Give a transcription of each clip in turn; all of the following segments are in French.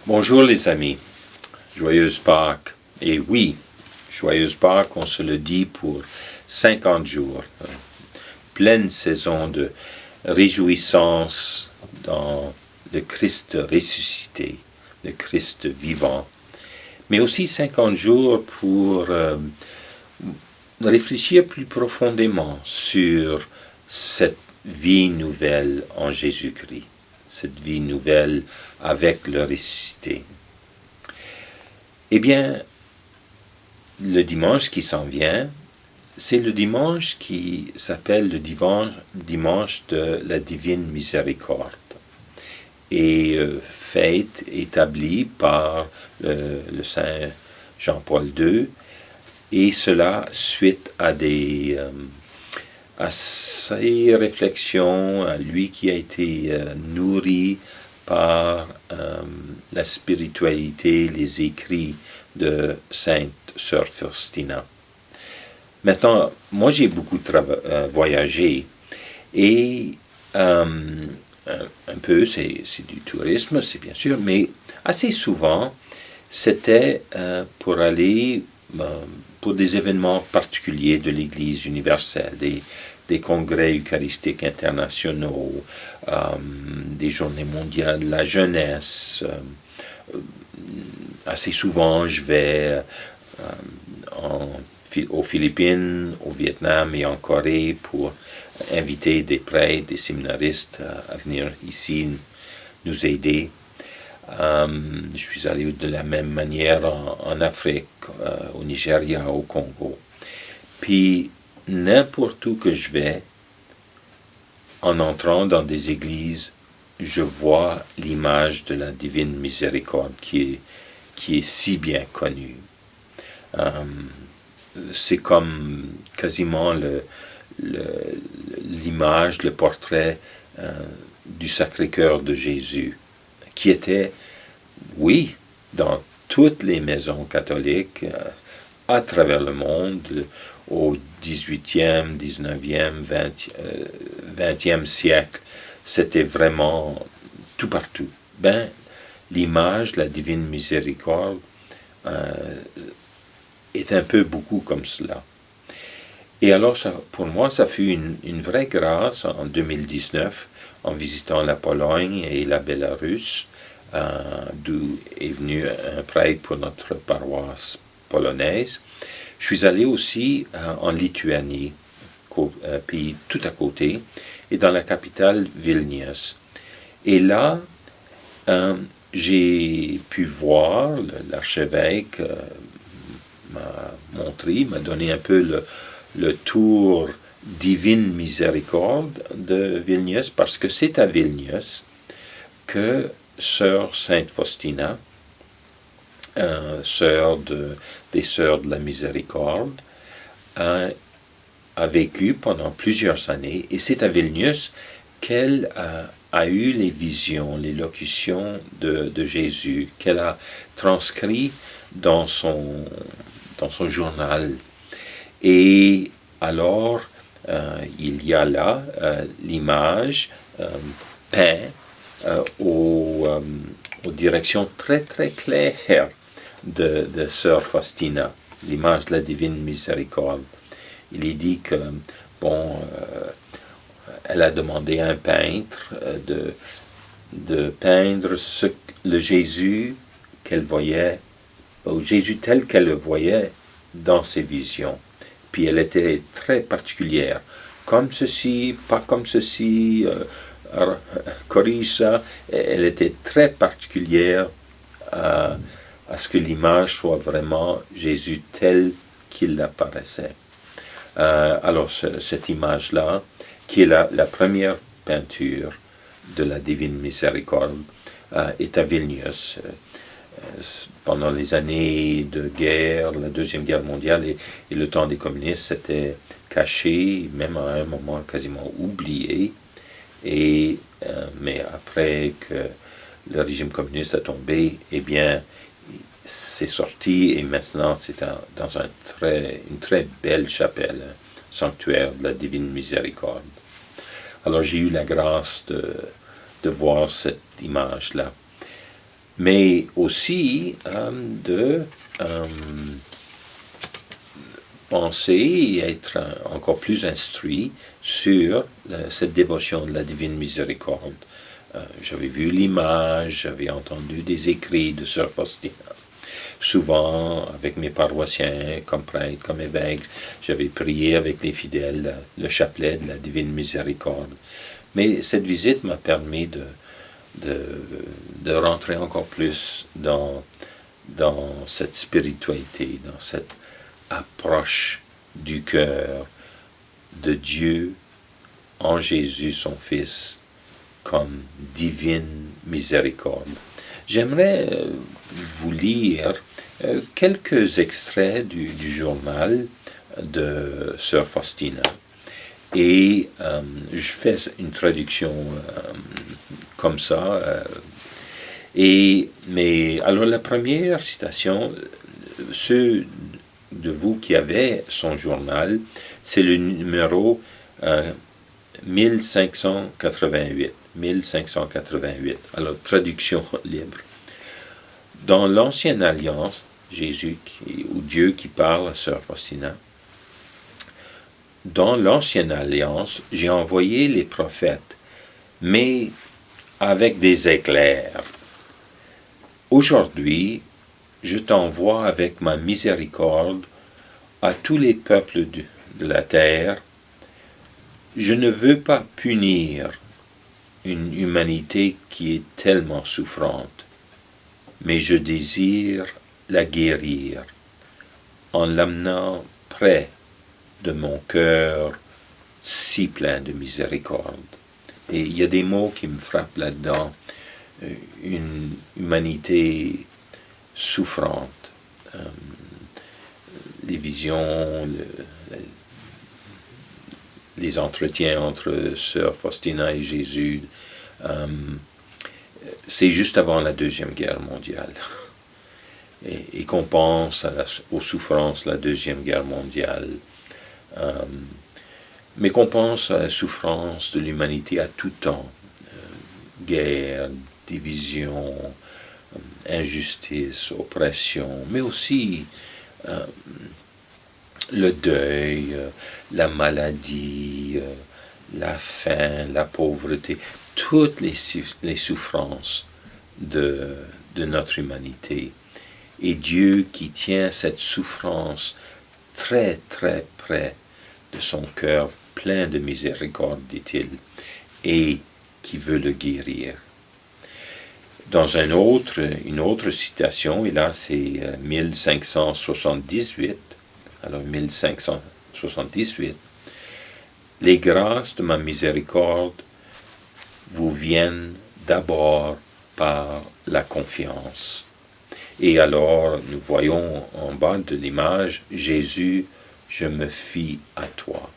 Bonjour les amis, joyeuse Pâques. Et oui, joyeuse Pâques, on se le dit pour 50 jours. Pleine saison de réjouissance dans le Christ ressuscité, le Christ vivant. Mais aussi 50 jours pour réfléchir plus profondément sur cette vie nouvelle en Jésus-Christ, cette vie nouvelle avec le ressuscité. Eh bien, le dimanche qui s'en vient, c'est le dimanche qui s'appelle le dimanche de la divine miséricorde et fête établie par le Saint Jean-Paul II, et cela suite à ses réflexions, à lui qui a été nourri par la spiritualité, les écrits de Sainte Sœur Faustina. Maintenant, moi j'ai beaucoup voyagé et un peu, c'est du tourisme, c'est bien sûr, mais assez souvent, c'était pour aller pour des événements particuliers de l'Église universelle, des congrès eucharistiques internationaux, des journées mondiales de la jeunesse. Assez souvent, je vais aux Philippines, au Vietnam et en Corée pour inviter des prêtres, des séminaristes à venir ici nous aider. Je suis allé de la même manière en Afrique, au Nigeria, au Congo. Puis, n'importe où que je vais, en entrant dans des églises, je vois l'image de la divine miséricorde qui est si bien connue. C'est comme quasiment l'image, le portrait du Sacré-Cœur de Jésus, qui était, oui, dans toutes les maisons catholiques à travers le monde, au 18e, 19e, 20e siècle, c'était vraiment tout partout. L'image de la divine miséricorde est un peu beaucoup comme cela. Et alors, pour moi, ça fut une vraie grâce en 2019, en visitant la Pologne et la Bélarus, d'où est venu un prêtre pour notre paroisse polonaise. Je suis allé aussi en Lituanie, pays tout à côté, et dans la capitale Vilnius. Et là, j'ai pu voir, l'archevêque m'a donné un peu le tour divine miséricorde de Vilnius, parce que c'est à Vilnius que Sœur Sainte Faustina, des Sœurs de la Miséricorde, a vécu pendant plusieurs années, et c'est à Vilnius qu'elle a eu les visions, les locutions de Jésus, qu'elle a transcrit dans son journal. Et alors, il y a là l'image peinte aux directions très très claires de Sœur Faustina, l'image de la divine miséricorde. Il est dit que, elle a demandé à un peintre de peindre le Jésus qu'elle voyait, ou Jésus tel qu'elle le voyait dans ses visions. Puis elle était très particulière, comme ceci, pas comme ceci, corrige ça. Elle était très particulière à ce que l'image soit vraiment Jésus tel qu'il apparaissait. Alors cette image-là, qui est la première peinture de la divine miséricorde, est à Vilnius. Pendant les années de guerre, la Deuxième Guerre mondiale et le temps des communistes, c'était caché, même à un moment quasiment oublié. Mais après que le régime communiste a tombé, eh bien, c'est sorti et maintenant c'est dans une très belle chapelle, un sanctuaire de la divine miséricorde. Alors j'ai eu la grâce de voir cette image-là. mais aussi de penser et être encore plus instruit sur cette dévotion de la divine miséricorde. J'avais vu l'image, j'avais entendu des écrits de Sœur Faustina. Souvent, avec mes paroissiens, comme prêtre, comme évêque, j'avais prié avec les fidèles le chapelet de la divine miséricorde. Mais cette visite m'a permis de rentrer encore plus dans cette spiritualité, dans cette approche du cœur de Dieu en Jésus, son Fils, comme divine miséricorde. J'aimerais vous lire quelques extraits du journal de Sœur Faustina. Et je fais une traduction comme ça. Mais alors la première citation, ceux de vous qui avez son journal, c'est le numéro 1588. 1588. Alors, traduction libre. Dans l'Ancienne Alliance, Jésus ou Dieu qui parle à Sœur Faustina, dans l'Ancienne Alliance, j'ai envoyé les prophètes, mais avec des éclairs. Aujourd'hui, je t'envoie avec ma miséricorde à tous les peuples de la terre. Je ne veux pas punir une humanité qui est tellement souffrante, mais je désire la guérir en l'amenant près de mon cœur si plein de miséricorde. Et il y a des mots qui me frappent là-dedans. Une humanité souffrante. Les visions, les entretiens entre Sœur Faustina et Jésus, c'est juste avant la Deuxième Guerre mondiale. Et qu'on pense aux souffrances de la Deuxième Guerre mondiale, mais qu'on pense à la souffrance de l'humanité à tout temps. Guerre, division, injustice, oppression, mais aussi le deuil, la maladie, la faim, la pauvreté, toutes les souffrances de notre humanité. Et Dieu qui tient cette souffrance très très près de son cœur, plein de miséricorde, dit-il, et qui veut le guérir. Dans une autre citation, et là c'est 1578, alors 1578, « Les grâces de ma miséricorde vous viennent d'abord par la confiance. » Et alors, nous voyons en bas de l'image, « Jésus, je me fie à toi.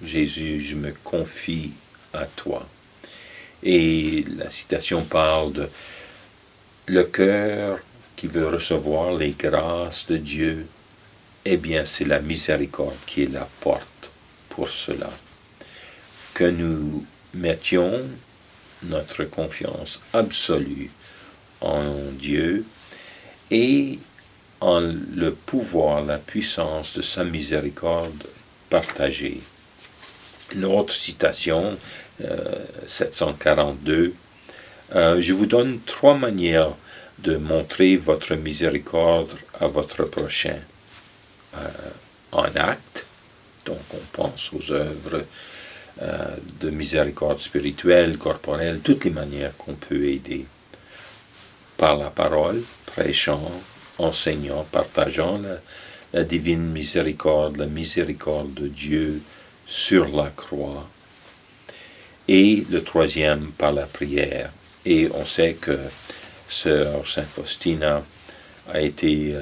Jésus, je me confie à toi. » Et la citation parle de le cœur qui veut recevoir les grâces de Dieu, eh bien c'est la miséricorde qui est la porte pour cela. Que nous mettions notre confiance absolue en Dieu et en le pouvoir, la puissance de sa miséricorde partagée. Une autre citation, 742, je vous donne 3 manières de montrer votre miséricorde à votre prochain. En acte, donc on pense aux œuvres de miséricorde spirituelle, corporelle, toutes les manières qu'on peut aider. Par la parole, prêchant, enseignant, partageant la divine miséricorde, la miséricorde de Dieu sur la croix. Et le troisième, par la prière. Et on sait que Sœur Sainte Faustina a été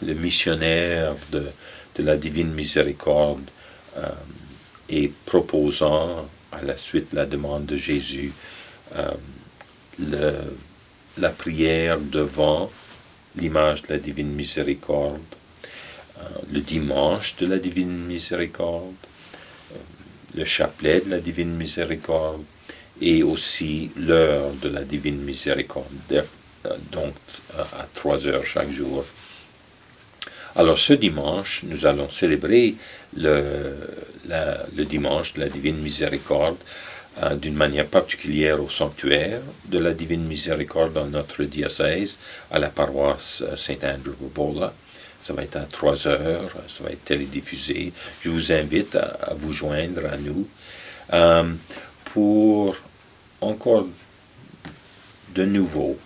le missionnaire de la divine miséricorde et proposant à la suite de la demande de Jésus la prière devant l'image de la divine miséricorde, le dimanche de la divine miséricorde, le chapelet de la divine miséricorde et aussi l'heure de la divine miséricorde. donc à 3 heures chaque jour. Alors ce dimanche, nous allons célébrer le dimanche de la Divine Miséricorde d'une manière particulière au sanctuaire de la Divine Miséricorde dans notre diocèse, à la paroisse Saint-Andrew Bobola. Ça va être à 3 heures, ça va être télédiffusé. Je vous invite à vous joindre à nous pour encore de nouveau,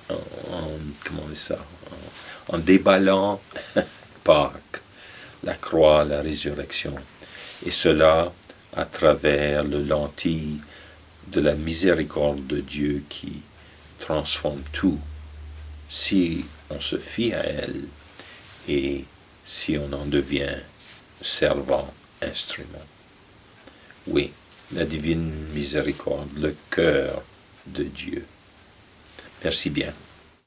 comment on dit ça, en déballant Pâques, la croix, la résurrection, et cela à travers le lentille de la miséricorde de Dieu qui transforme tout, si on se fie à elle et si on en devient servant, instrument. Oui, la divine miséricorde, le cœur de Dieu. Merci bien.